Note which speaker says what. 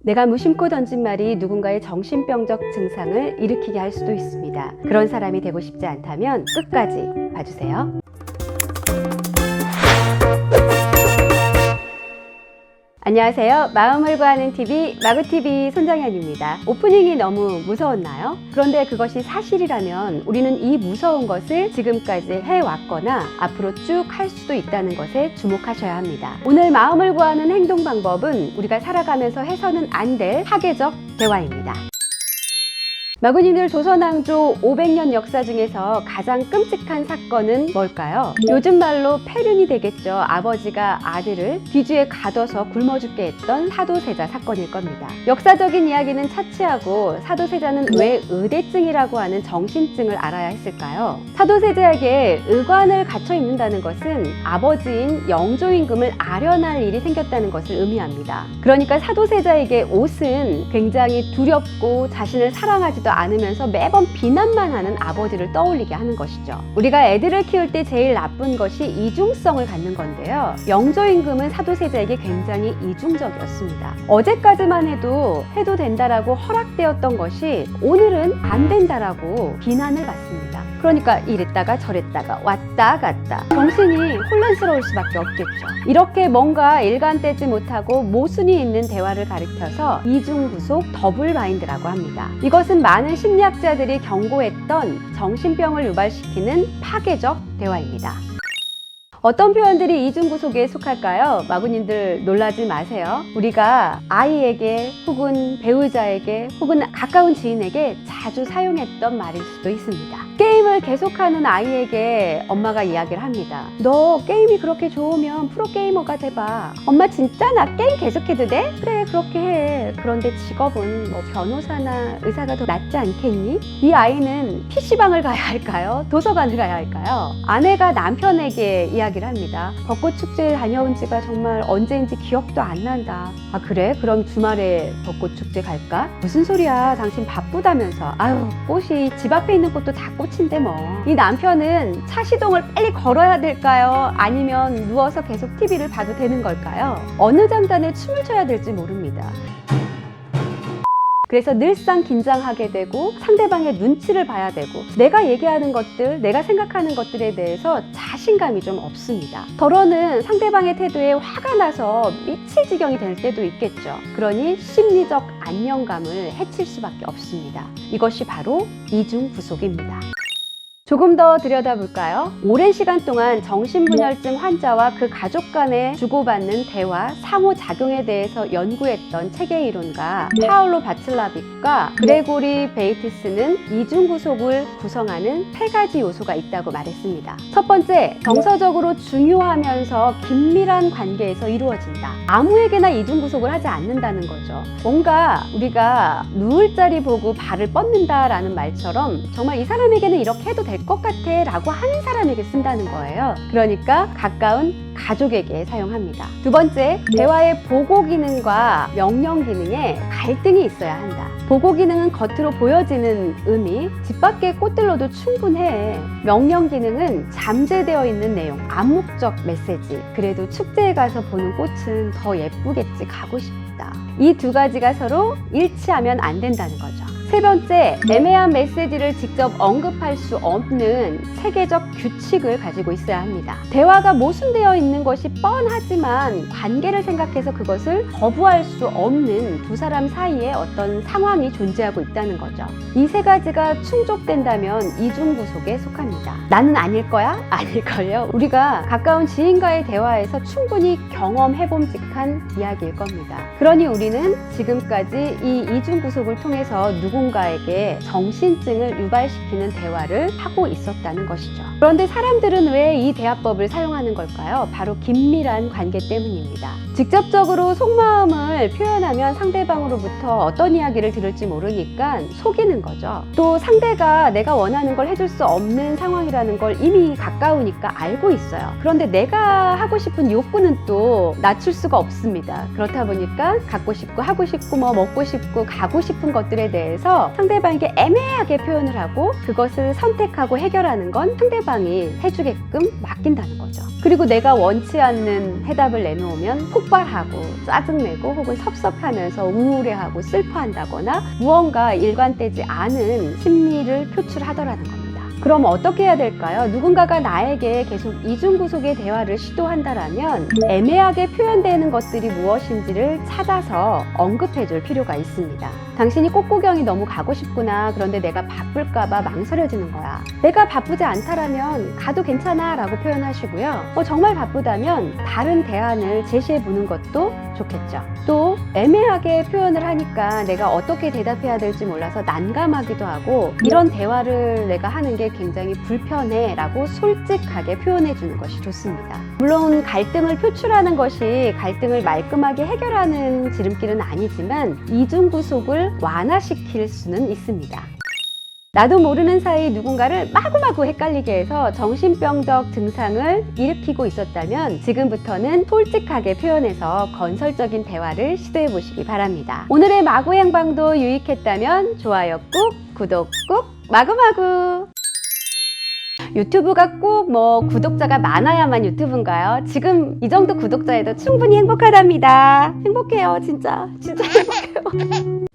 Speaker 1: 내가 무심코 던진 말이 누군가의 정신병적 증상을 일으키게 할 수도 있습니다. 그런 사람이 되고 싶지 않다면 끝까지 봐주세요. 안녕하세요. 마음을 구하는 TV 마구TV 손정현입니다. 오프닝이 너무 무서웠나요? 그런데 그것이 사실이라면 우리는 이 무서운 것을 지금까지 해왔거나 앞으로 쭉 할 수도 있다는 것에 주목하셔야 합니다. 오늘 마음을 구하는 행동 방법은 우리가 살아가면서 해서는 안 될 파괴적 대화입니다. 마구님들 조선왕조 500년 역사 중에서 가장 끔찍한 사건은 뭘까요? 요즘 말로 폐륜이 되겠죠. 아버지가 아들을 뒤주에 가둬서 굶어 죽게 했던 사도세자 사건일 겁니다. 역사적인 이야기는 차치하고 사도세자는 왜 의대증이라고 하는 정신증을 알아야 했을까요? 사도세자에게 의관을 갖춰 입는다는 것은 아버지인 영조임금을 아련할 일이 생겼다는 것을 의미합니다. 그러니까 사도세자에게 옷은 굉장히 두렵고 자신을 사랑하지도 않으면서 매번 비난만 하는 아버지를 떠올리게 하는 것이죠. 우리가 애들을 키울 때 제일 나쁜 것이 이중성을 갖는 건데요. 영조임금은 사도세자에게 굉장히 이중적이었습니다. 어제까지만 해도 된다라고 허락되었던 것이 오늘은 안 된다라고 비난을 받습니다. 그러니까 이랬다가 저랬다가 왔다 갔다 정신이 혼란스러울 수밖에 없겠죠. 이렇게 뭔가 일관되지 못하고 모순이 있는 대화를 가리켜서 이중구속 더블 마인드라고 합니다. 이것은 많은 심리학자들이 경고했던 정신병을 유발시키는 파괴적 대화입니다. 어떤 표현들이 이중구속에 속할까요? 마구님들 놀라지 마세요. 우리가 아이에게 혹은 배우자에게 혹은 가까운 지인에게 자주 사용했던 말일 수도 있습니다. 게임을 계속하는 아이에게 엄마가 이야기를 합니다. 너 게임이 그렇게 좋으면 프로게이머가 돼봐. 엄마 진짜 나 게임 계속해도 돼? 그래 그렇게 해. 그런데 직업은 뭐 변호사나 의사가 더 낫지 않겠니? 이 아이는 PC방을 가야 할까요? 도서관을 가야 할까요? 아내가 남편에게 이야기를 합니다. 벚꽃축제에 다녀온 지가 정말 언제인지 기억도 안 난다. 아 그래? 그럼 주말에 벚꽃축제 갈까? 무슨 소리야, 당신 바쁘다면서. 아유, 꽃이 집 앞에 있는 꽃도 다 꽃인데 뭐. 이 남편은 차 시동을 빨리 걸어야 될까요? 아니면 누워서 계속 TV를 봐도 되는 걸까요? 어느 장단에 춤을 춰야 될지 모릅니다. 그래서 늘상 긴장하게 되고 상대방의 눈치를 봐야 되고 내가 얘기하는 것들, 내가 생각하는 것들에 대해서 자신감이 좀 없습니다. 더러는 상대방의 태도에 화가 나서 미칠 지경이 될 때도 있겠죠. 그러니 심리적 안정감을 해칠 수밖에 없습니다. 이것이 바로 이중구속입니다. 조금 더 들여다볼까요? 오랜 시간 동안 정신분열증 환자와 그 가족 간에 주고받는 대화, 상호작용에 대해서 연구했던 체계 이론가 파울로 바칠라빅과 그레고리 베이티스는 이중구속을 구성하는 3가지 요소가 있다고 말했습니다. 첫 번째, 정서적으로 중요하면서 긴밀한 관계에서 이루어진다. 아무에게나 이중구속을 하지 않는다는 거죠. 뭔가 우리가 누울 자리 보고 발을 뻗는다라는 말처럼 정말 이 사람에게는 이렇게 해도 될 것 같아 라고 하는 사람에게 쓴다는 거예요. 그러니까 가까운 가족에게 사용합니다. 두 번째, 대화의 보고 기능과 명령 기능에 갈등이 있어야 한다. 보고 기능은 겉으로 보여지는 의미, 집 밖의 꽃들로도 충분해. 명령 기능은 잠재되어 있는 내용, 암묵적 메시지. 그래도 축제에 가서 보는 꽃은 더 예쁘겠지, 가고 싶다. 이 2가지가 서로 일치하면 안 된다는 거죠. 세 번째, 애매한 메시지를 직접 언급할 수 없는 세계적 규칙을 가지고 있어야 합니다. 대화가 모순되어 있는 것이 뻔하지만 관계를 생각해서 그것을 거부할 수 없는 두 사람 사이에 어떤 상황이 존재하고 있다는 거죠. 이 3가지가 충족된다면 이중구속에 속합니다. 나는 아닐 거야? 아닐걸요? 우리가 가까운 지인과의 대화에서 충분히 경험해봄직한 이야기일 겁니다. 그러니 우리는 지금까지 이 이중구속을 통해서 누군가에게 정신증을 유발시키는 대화를 하고 있었다는 것이죠. 그런데 사람들은 왜 이 대화법을 사용하는 걸까요? 바로 긴밀한 관계 때문입니다. 직접적으로 속마음을 표현하면 상대방으로부터 어떤 이야기를 들을지 모르니까 속이는 거죠. 또 상대가 내가 원하는 걸 해줄 수 없는 상황이라는 걸 이미 가까우니까 알고 있어요. 그런데 내가 하고 싶은 욕구는 또 낮출 수가 없습니다. 그렇다 보니까 갖고 싶고 하고 싶고 뭐 먹고 싶고 가고 싶은 것들에 대해서 상황에서 상대방에게 애매하게 표현을 하고 그것을 선택하고 해결하는 건 상대방이 해주게끔 맡긴다는 거죠. 그리고 내가 원치 않는 해답을 내놓으면 폭발하고 짜증내고 혹은 섭섭하면서 우울해하고 슬퍼한다거나 무언가 일관되지 않은 심리를 표출하더라는 겁니다. 그럼 어떻게 해야 될까요? 누군가가 나에게 계속 이중구속의 대화를 시도한다라면 애매하게 표현되는 것들이 무엇인지를 찾아서 언급해 줄 필요가 있습니다. 당신이 꽃구경이 너무 가고 싶구나. 그런데 내가 바쁠까봐 망설여지는 거야. 내가 바쁘지 않다라면 가도 괜찮아 라고 표현하시고요. 정말 바쁘다면 다른 대안을 제시해 보는 것도 좋겠죠. 또 애매하게 표현을 하니까 내가 어떻게 대답해야 될지 몰라서 난감하기도 하고 이런 대화를 내가 하는 게 굉장히 불편해 라고 솔직하게 표현해 주는 것이 좋습니다. 물론 갈등을 표출하는 것이 갈등을 말끔하게 해결하는 지름길은 아니지만 이중구속을 완화시킬 수는 있습니다. 나도 모르는 사이 누군가를 마구마구 헷갈리게 해서 정신병적 증상을 일으키고 있었다면 지금부터는 솔직하게 표현해서 건설적인 대화를 시도해 보시기 바랍니다. 오늘의 마구 행방도 유익했다면 좋아요 꾹, 구독 꾹, 마구마구! 유튜브가 꼭 구독자가 많아야만 유튜브인가요? 지금 이 정도 구독자에도 충분히 행복하답니다. 행복해요, 진짜. 진짜 행복해요.